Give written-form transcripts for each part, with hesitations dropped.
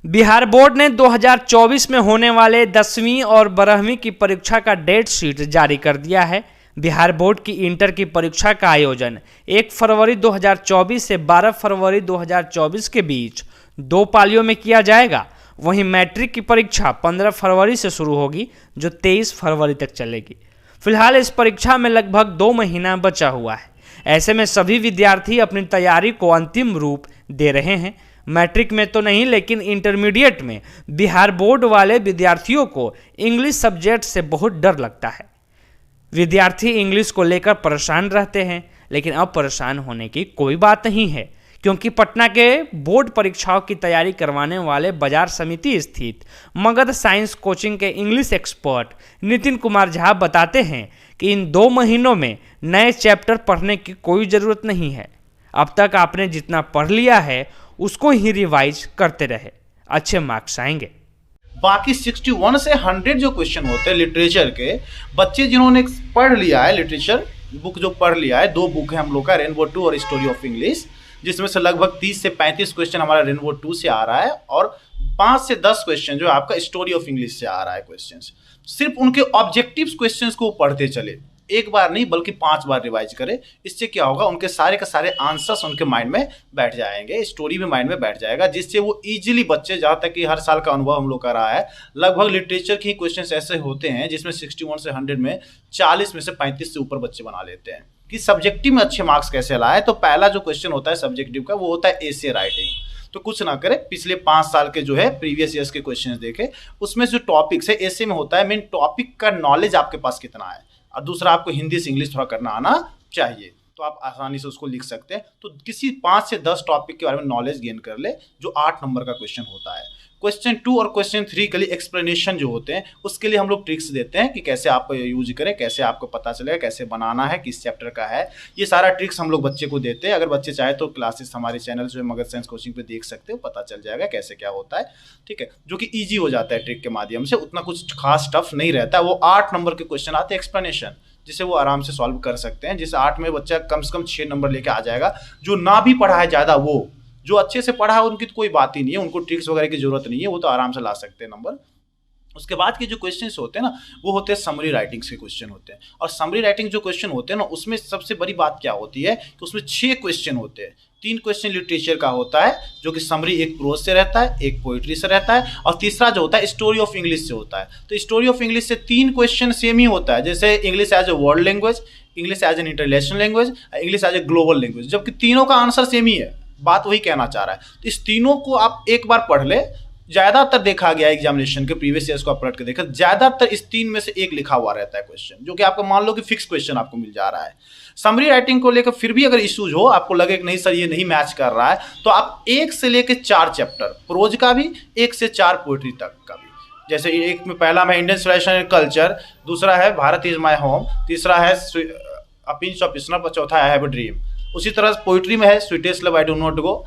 Bihar board ने 2024 में होने वाले 10वीं और 12वीं की परीक्षा का डेट शीट जारी कर दिया है। बिहार बोर्ड की इंटर की परीक्षा का आयोजन 1 फरवरी 2024 से 12 फरवरी 2024 के बीच 2 पालियों में किया जाएगा। वहीं मैट्रिक की परीक्षा 15 फरवरी से शुरू होगी, जो 23 फरवरी तक चलेगी। फिलहाल इस परीक्षा में लगभग 2 महीना बचा हुआ है। ऐसे में सभी विद्यार्थी अपनी तैयारी को अंतिम रूप दे रहे हैं। मैट्रिक में तो नहीं, लेकिन इंटरमीडिएट में बिहार बोर्ड वाले विद्यार्थियों को इंग्लिश सब्जेक्ट से बहुत डर लगता है। विद्यार्थी इंग्लिश को लेकर परेशान रहते हैं, लेकिन अब परेशान होने की कोई बात नहीं है, क्योंकि पटना के बोर्ड परीक्षाओं की तैयारी करवाने वाले बाजार समिति स्थित मगध साइंस कोचिंग के इंग्लिश एक्सपर्ट नितिन कुमार झा बताते हैं कि इन 2 महीनों में नए चैप्टर पढ़ने की कोई ज़रूरत नहीं है। अब तक आपने जितना पढ़ लिया है उसको ही रिवाइज करते रहे, अच्छे मार्क्स आएंगे। बाकी 61 से 100 जो क्वेश्चन होते हैं लिटरेचर के, बच्चे जिन्होंने पढ़ लिया है लिटरेचर बुक जो पढ़ लिया है, 2 बुक है हम लोग का, रेनबो 2 और स्टोरी ऑफ इंग्लिश, जिसमें से लगभग 30 से 35 क्वेश्चन हमारा रेनबो 2 से आ रहा है और 5 से 10 क्वेश्चन जो आपका स्टोरी ऑफ इंग्लिश से आ रहा है क्वेश्चन। सिर्फ उनके ऑब्जेक्टिव्स क्वेश्चंस को पढ़ते चले, एक बार नहीं बल्कि 5 बार रिवाइज करें। इससे क्या होगा, उनके सारे के सारे आंसर्स उनके माइंड में बैठ जाएंगे, स्टोरी भी माइंड में बैठ जाएगा, जिससे वो इजीली बच्चे, जहाँ तक कि हर साल का अनुभव हम लोग का रहा है, लगभग लिटरेचर के क्वेश्चंस ऐसे होते हैं जिसमें 61 से 100 में 40 में से 35 से ऊपर बच्चे बना लेते हैं। कि सब्जेक्टिव में अच्छे मार्क्स कैसे लाए, तो पहला जो क्वेश्चन होता है सब्जेक्टिव का वो होता है एसे राइटिंग। तो कुछ ना करें, पिछले 5 साल के जो है प्रीवियस ईयर्स के क्वेश्चंस देखें, उसमें जो टॉपिक्स है एसे में होता है मेन टॉपिक का नॉलेज आपके पास कितना है, और दूसरा आपको हिंदी से इंग्लिश थोड़ा करना आना चाहिए, तो आप आसानी से उसको लिख सकते हैं। तो किसी 5 से 10 टॉपिक के बारे में नॉलेज गेन कर ले, जो 8 नंबर का क्वेश्चन होता है। क्वेश्चन 2 और क्वेश्चन 3 के लिए एक्सप्लेनेशन जो होते हैं, उसके लिए हम लोग ट्रिक्स देते हैं कि कैसे आप यूज करें, कैसे आपको पता चलेगा, कैसे बनाना है, किस चैप्टर का है, ये सारा ट्रिक्स हम लोग बच्चे को देते हैं। अगर बच्चे चाहे तो क्लासेस हमारे चैनल जो है मगध साइंस कोचिंग पे देख सकते हो, पता चल जाएगा कैसे क्या होता है, ठीक है, जो कि ईजी हो जाता है ट्रिक के माध्यम से, उतना कुछ खास टफ नहीं रहता है। वो 8 नंबर के क्वेश्चन आते हैं एक्सप्लेनेशन, जिसे वो आराम से सॉल्व कर सकते हैं, जिसे 8 में बच्चा कम से कम 6 नंबर लेके आ जाएगा। जो ना भी पढ़ा है ज़्यादा, वो जो अच्छे से पढ़ा है उनकी तो कोई बात ही नहीं है, उनको ट्रिक्स वगैरह की जरूरत नहीं है, वो तो आराम से ला सकते हैं नंबर। उसके बाद के जो क्वेश्चंस होते हैं ना, वो होते हैं समरी राइटिंग्स के क्वेश्चन होते हैं। और समरी राइटिंग जो क्वेश्चन होते हैं ना, उसमें सबसे बड़ी बात क्या होती है कि उसमें 6 क्वेश्चन होते हैं। 3 क्वेश्चन लिटरेचर का होता है, जो कि समरी एक प्रोज से रहता है, एक पोइट्री से रहता है, और तीसरा जो होता है स्टोरी ऑफ इंग्लिश से होता है। तो स्टोरी ऑफ इंग्लिश से 3 क्वेश्चन सेम ही होता है, जैसे English as a world language, English as an international language, English as a global language, जबकि तीनों का आंसर सेम ही है। बात वही कहना चाह रहा है। तो इस तीनों को आप एक बार पढ़ ले। ज्यादातर देखा गया एग्जामिनेशन के प्रीवियस ईयर्स को आप पलट के देखा, ज्यादातर इस 3 में से एक लिखा हुआ रहता है क्वेश्चन, जो कि आपको मान लो कि फिक्स क्वेश्चन आपको मिल जा रहा है। समरी राइटिंग को लेकर फिर भी अगर इश्यूज हो, आपको लगे कि नहीं सर ये नहीं मैच कर रहा है, तो आप 1 से लेकर 4 चैप्टर प्रोज का भी, 1 से 4 पोइट्री तक का भी, जैसे एक में पहला में इंडियन सिविलाइजेशन एंड कल्चर, दूसरा है भारत इज माई होम, तीसरा है अ पिंच ऑफ स्नफ, और चौथा है हैव अ ड्रीम। उसी तरह पोइट्री में है sweetest love I do not go,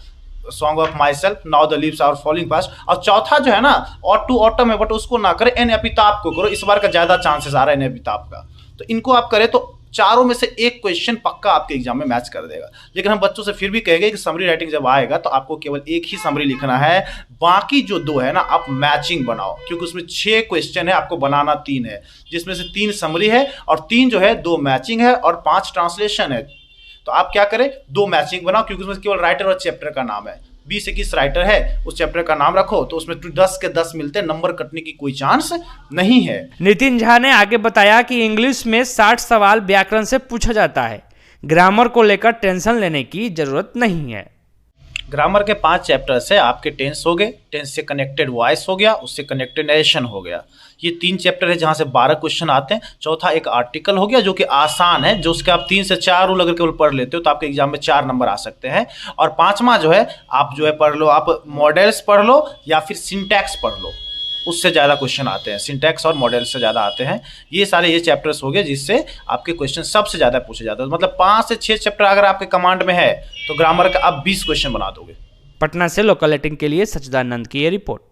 song of myself, now the leaves are falling fast, और चौथा जो है ना ऑट टू ऑटम है, बट उसको ना करें, एन एपिताफ को करो। इस बार का ज्यादा चांसेस आ रहा है एन एपिताफ का, तो इनको आप करें तो चारों में से एक क्वेश्चन पक्का आपके एग्जाम में मैच कर देगा। लेकिन हम बच्चों से फिर भी कहेंगे कि समरी राइटिंग जब आएगा तो आपको केवल एक ही समरी लिखना है, बाकी जो 2 है ना आप मैचिंग बनाओ, क्योंकि उसमें 6 क्वेश्चन है, आपको बनाना 3 है, जिसमें से 3 समरी है और 3 जो है 2 मैचिंग है और 5 ट्रांसलेशन है। तो आप क्या करें, 2 मैचिंग बनाओ, क्योंकि उसमें केवल राइटर और चैप्टर का नाम है। 20-21 राइटर है, उस चैप्टर का नाम रखो, तो उसमें 10 के 10 मिलते हैं, नंबर कटने की कोई चांस नहीं है। नितिन झा ने आगे बताया कि इंग्लिश में 60 सवाल व्याकरण से पूछा जाता है। ग्रामर को लेकर टेंशन लेने की जरूरत नहीं है। ग्रामर के 5 चैप्टर्स है, आपके टेंस हो गए, टेंस से कनेक्टेड वॉइस हो गया, उससे कनेक्टेड नरेशन हो गया, ये 3 चैप्टर है जहाँ से 12 क्वेश्चन आते हैं। चौथा एक आर्टिकल हो गया, जो कि आसान है, जो उसके आप 3 से 4 रूल अगर केवल पढ़ लेते हो तो आपके एग्जाम में 4 नंबर आ सकते हैं। और 5वां जो है आप जो है पढ़ लो, आप मॉडल्स पढ़ लो या फिर सिंटैक्स पढ़ लो, उससे ज़्यादा क्वेश्चन आते हैं, सिंटैक्स और मॉडल से ज़्यादा आते हैं। ये सारे ये चैप्टर्स हो गए जिससे आपके क्वेश्चन सबसे ज़्यादा पूछे जाते हैं। मतलब 5 से 6 चैप्टर अगर आपके कमांड में है तो ग्रामर का आप 20 क्वेश्चन बना दोगे। पटना से लोकल 18 के लिए सच्चिदानंद की ये रिपोर्ट।